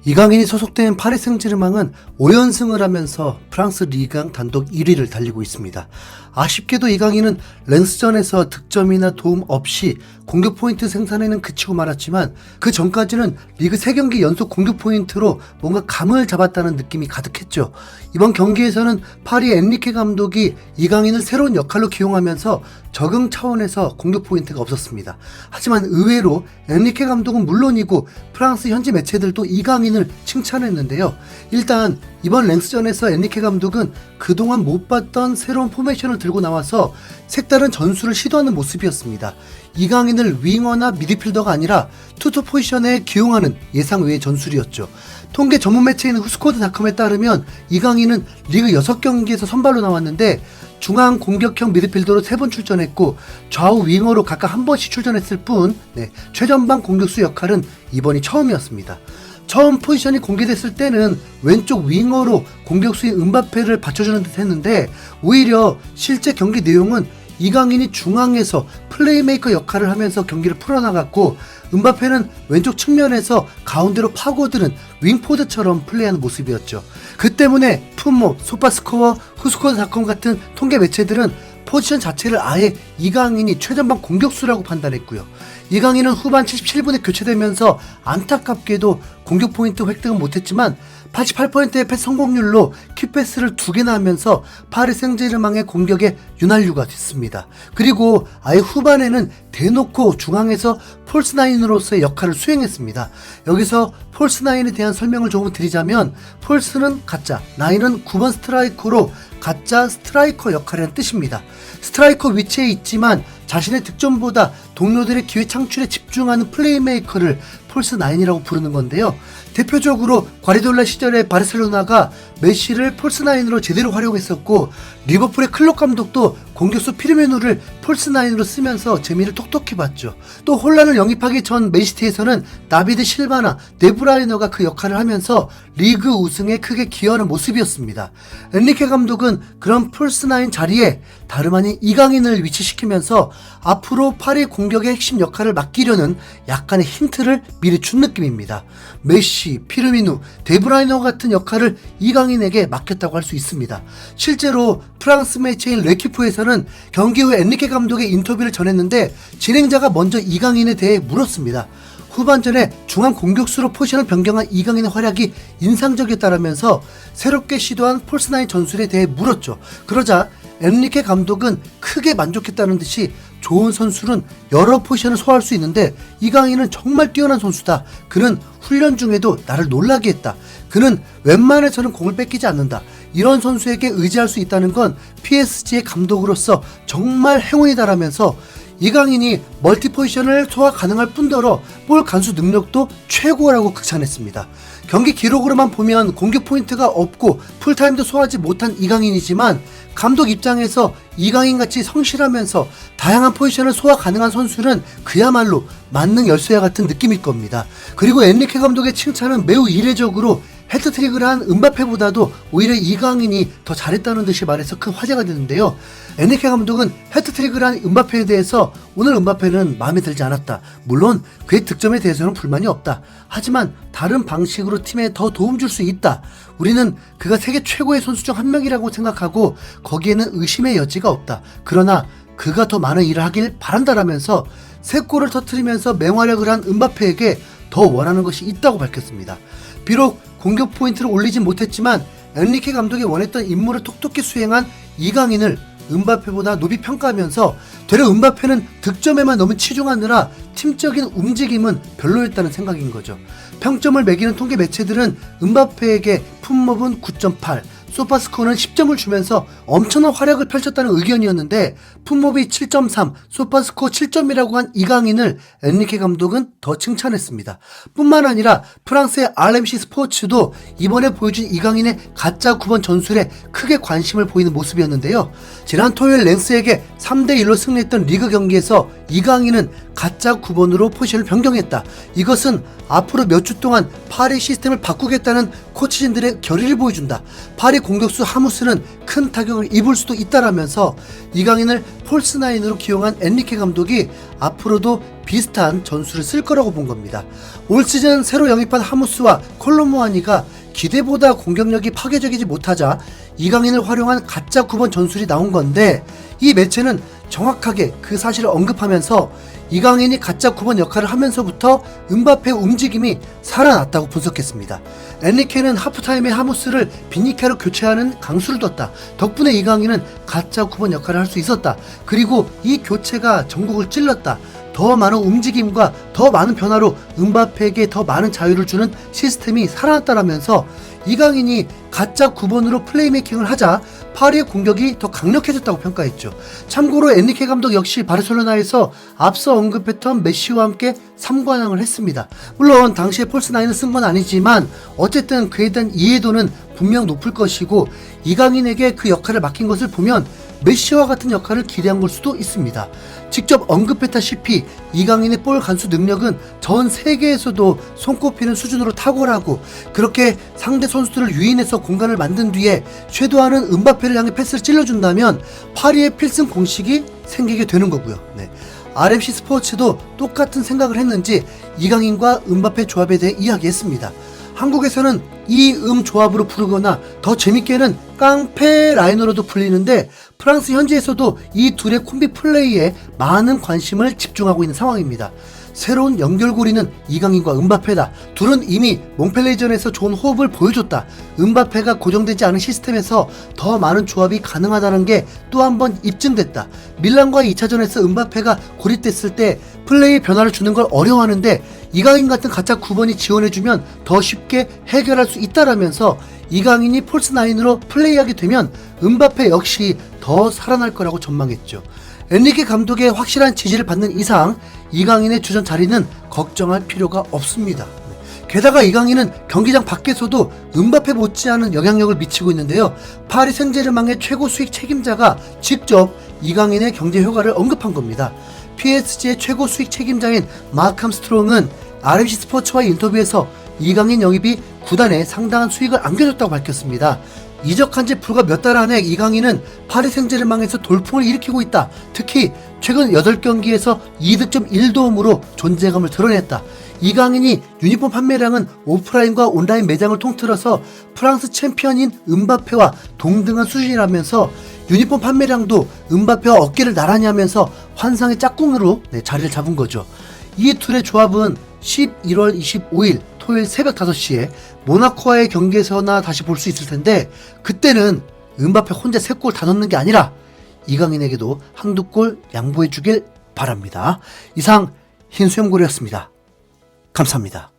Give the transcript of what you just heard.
이강인이 소속된 파리 생제르맹은 5연승을 하면서 프랑스 리그왕 단독 1위를 달리고 있습니다. 아쉽게도 이강인은 렌스전에서 득점이나 도움 없이 공격 포인트 생산에는 그치고 말았지만 그 전까지는 리그 3경기 연속 공격 포인트로 뭔가 감을 잡았다는 느낌이 가득했죠. 이번 경기에서는 파리 엔리케 감독이 이강인을 새로운 역할로 기용하면서 적응 차원에서 공격 포인트가 없었습니다. 하지만 의외로 엔리케 감독은 물론이고 프랑스 현지 매체들도 이강인을 칭찬했는데요. 일단 이번 랭스전에서 엔리케 감독은 그동안 못 봤던 새로운 포메이션을 들고 나와서 색다른 전술을 시도하는 모습이었습니다. 이강인을 윙어나 미드필더가 아니라 투톱 포지션에 기용하는 예상 외의 전술이었죠. 통계 전문 매체인 후스코드닷컴에 따르면 이강인은 리그 6경기에서 선발로 나왔는데 중앙 공격형 미드필더로 3번 출전했고 좌우 윙어로 각각 한 번씩 출전했을 뿐 최전방 공격수 역할은 이번이 처음이었습니다. 처음 포지션이 공개됐을 때는 왼쪽 윙어로 공격수인 음바페를 받쳐주는 듯 했는데 오히려 실제 경기 내용은 이강인이 중앙에서 플레이메이커 역할을 하면서 경기를 풀어나갔고 음바페는 왼쪽 측면에서 가운데로 파고드는 윙포드처럼 플레이하는 모습이었죠. 그 때문에 풋모, 소파스코어, 후스코드닷컴 같은 통계 매체들은 포지션 자체를 아예 이강인이 최전방 공격수라고 판단했고요. 이강인은 후반 77분에 교체되면서 안타깝게도 공격 포인트 획득은 못했지만 88%의 패스 성공률로 킥패스를 2개나 하면서 파리 생제르맹의 공격에 윤활유가 됐습니다. 그리고 아예 후반에는 대놓고 중앙에서 폴스9으로서의 역할을 수행했습니다. 여기서 폴스9에 대한 설명을 조금 드리자면 폴스는 가짜, 9은 9번 스트라이커로 가짜 스트라이커 역할이라는 뜻입니다. 스트라이커 위치에 있지만 자신의 득점보다 동료들의 기회 창출에 집중하는 플레이메이커를 폴스9이라고 부르는 건데요. 대표적으로 과리돌라 시절에 바르셀로나가 메시를 폴스9으로 제대로 활용했었고 리버풀의 클롭 감독도 공격수 피르미누를 폴스9으로 쓰면서 재미를 톡톡히 봤죠. 또 혼란을 영입하기 전 맨시티에서는 나비드 실바나 데브라이너가 그 역할을 하면서 리그 우승에 크게 기여하는 모습이었습니다. 엔리케 감독은 그런 폴스9 자리에 다름 아닌 이강인을 위치시키면서 앞으로 파리 공격의 핵심 역할을 맡기려는 약간의 힌트를 미리 준 느낌입니다. 메시, 피르미누, 데브라이너 같은 역할을 이강인에게 맡겼다고 할 수 있습니다. 실제로 프랑스 매체인 레키프에서는 경기 후 엔리케 감독의 인터뷰를 전했는데 진행자가 먼저 이강인에 대해 물었습니다. 후반전에 중앙 공격수로 포지션을 변경한 이강인의 활약이 인상적이었다라면서 새롭게 시도한 폴스9 전술에 대해 물었죠. 그러자 엔리케 감독은 크게 만족했다는 듯이 좋은 선수는 여러 포지션을 소화할 수 있는데 이강인은 정말 뛰어난 선수다. 그는 훈련 중에도 나를 놀라게 했다. 그는 웬만해서는 공을 뺏기지 않는다. 이런 선수에게 의지할 수 있다는 건 PSG의 감독으로서 정말 행운이다라면서 이강인이 멀티 포지션을 소화 가능할 뿐더러 볼 간수 능력도 최고라고 극찬했습니다. 경기 기록으로만 보면 공격 포인트가 없고 풀타임도 소화하지 못한 이강인이지만 감독 입장에서 이강인같이 성실하면서 다양한 포지션을 소화 가능한 선수는 그야말로 만능 열쇠와 같은 느낌일 겁니다. 그리고 엔리케 감독의 칭찬은 매우 이례적으로 헤트트릭을 한 음바페보다도 오히려 이강인이 더 잘했다는 듯이 말해서 큰 화제가 되는데요. 엔리케 감독은 헤트트릭을 한 음바페에 대해서 오늘 음바페는 마음에 들지 않았다. 물론 그의 득점에 대해서는 불만이 없다. 하지만 다른 방식으로 팀에 더 도움 줄 수 있다. 우리는 그가 세계 최고의 선수 중 한 명이라고 생각하고 거기에는 의심의 여지가 없다. 그러나 그가 더 많은 일을 하길 바란다라면서 3골을 터뜨리면서 맹활약을 한 음바페에게 더 원하는 것이 있다고 밝혔습니다. 비록 공격 포인트를 올리진 못했지만 엔리케 감독이 원했던 임무를 톡톡히 수행한 이강인을 음바페보다 높이 평가하면서 되려 음바페는 득점에만 너무 치중하느라 팀적인 움직임은 별로였다는 생각인 거죠. 평점을 매기는 통계 매체들은 음바페에게 풋몹은 9.8, 소파스코어는 10점을 주면서 엄청난 활약을 펼쳤다는 의견이었는데 풋몹이 7.3, 소파스코어 7점이라고 한 이강인을 엔리케 감독은 더 칭찬했습니다. 뿐만 아니라 프랑스의 RMC 스포츠도 이번에 보여준 이강인의 가짜 9번 전술에 크게 관심을 보이는 모습이었는데요. 지난 토요일 렌스에게 3대1로 승리했던 리그 경기에서 이강인은 가짜 9번으로 포지션을 변경했다. 이것은 앞으로 몇 주 동안 파리 시스템을 바꾸겠다는 코치진들의 결의를 보여준다. 파리 공격수 하무스는 큰 타격을 입을 수도 있다라면서 이강인을 폴스9으로 기용한 엔리케 감독이 앞으로도 비슷한 전술을 쓸 거라고 본 겁니다. 올 시즌 새로 영입한 하무스와 콜로무아니가 기대보다 공격력이 파괴적이지 못하자 이강인을 활용한 가짜 9번 전술이 나온 건데, 이 매체는 정확하게 그 사실을 언급하면서 이강인이 가짜 9번 역할을 하면서부터 음바페의 움직임이 살아났다고 분석했습니다. 엔리케는 하프타임에 하무스를 빈니케로 교체하는 강수를 뒀다. 덕분에 이강인은 가짜 9번 역할을 할 수 있었다. 그리고 이 교체가 전국을 찔렀다. 더 많은 움직임과 더 많은 변화로 음바페에게 더 많은 자유를 주는 시스템이 살아났다라면서 이강인이 가짜 9번으로 플레이메이킹을 하자 파리의 공격이 더 강력해졌다고 평가했죠. 참고로 엔리케 감독 역시 바르셀로나에서 앞서 언급했던 메시와 함께 3관왕을 했습니다. 물론 당시에 폴스9을 쓴 건 아니지만 어쨌든 그에 대한 이해도는 분명 높을 것이고, 이강인에게 그 역할을 맡긴 것을 보면 메시와 같은 역할을 기대한 걸 수도 있습니다. 직접 언급했다시피 이강인의 볼 간수 능력은 전 세계에서도 손꼽히는 수준으로 탁월하고, 그렇게 상대 선수들을 유인해서 공간을 만든 뒤에 쇄도하는 음바페를 향해 패스를 찔러준다면 파리의 필승 공식이 생기게 되는 거고요. RMC 스포츠도 똑같은 생각을 했는지 이강인과 음바페 조합에 대해 이야기했습니다. 한국에서는 이 조합으로 부르거나 더 재밌게는 깡패 라이너로도 불리는데, 프랑스 현지에서도 이 둘의 콤비 플레이에 많은 관심을 집중하고 있는 상황입니다. 새로운 연결고리는 이강인과 음바페다. 둘은 이미 몽펠레이전에서 좋은 호흡을 보여줬다. 음바페가 고정되지 않은 시스템에서 더 많은 조합이 가능하다는 게 또 한 번 입증됐다. 밀란과의 2차전에서 음바페가 고립됐을 때 플레이 변화를 주는 걸 어려워하는데 이강인 같은 가짜 9번이 지원해주면 더 쉽게 해결할 수 있다라면서 이강인이 폴스9으로 플레이하게 되면 음바페 역시 더 살아날 거라고 전망했죠. 엔리케 감독의 확실한 지지를 받는 이상 이강인의 주전 자리는 걱정할 필요가 없습니다. 게다가 이강인은 경기장 밖에서도 음바페 못지않은 영향력을 미치고 있는데요. 파리 생제르맹의 최고 수익 책임자가 직접 이강인의 경제 효과를 언급한 겁니다. PSG의 최고 수익 책임자인 마크 암스트롱은 RMC 스포츠와의 인터뷰에서 이강인 영입이 구단에 상당한 수익을 안겨줬다고 밝혔습니다. 이적한 지 불과 몇 달 안에 이강인은 파리 생제르맹에서 돌풍을 일으키고 있다. 특히 최근 8경기에서 2득점 1도움으로 존재감을 드러냈다. 이강인이 유니폼 판매량은 오프라인과 온라인 매장을 통틀어서 프랑스 챔피언인 음바페와 동등한 수준이라면서 유니폼 판매량도 음바페와 어깨를 나란히 하면서 환상의 짝꿍으로 자리를 잡은 거죠. 이 둘의 조합은 11월 25일 토요일 새벽 5시에 모나코와의 경기에서나 다시 볼 수 있을 텐데, 그때는 음바페 혼자 3골 다 넣는 게 아니라 이강인에게도 한두 골 양보해 주길 바랍니다. 이상 흰수염고래였습니다. 감사합니다.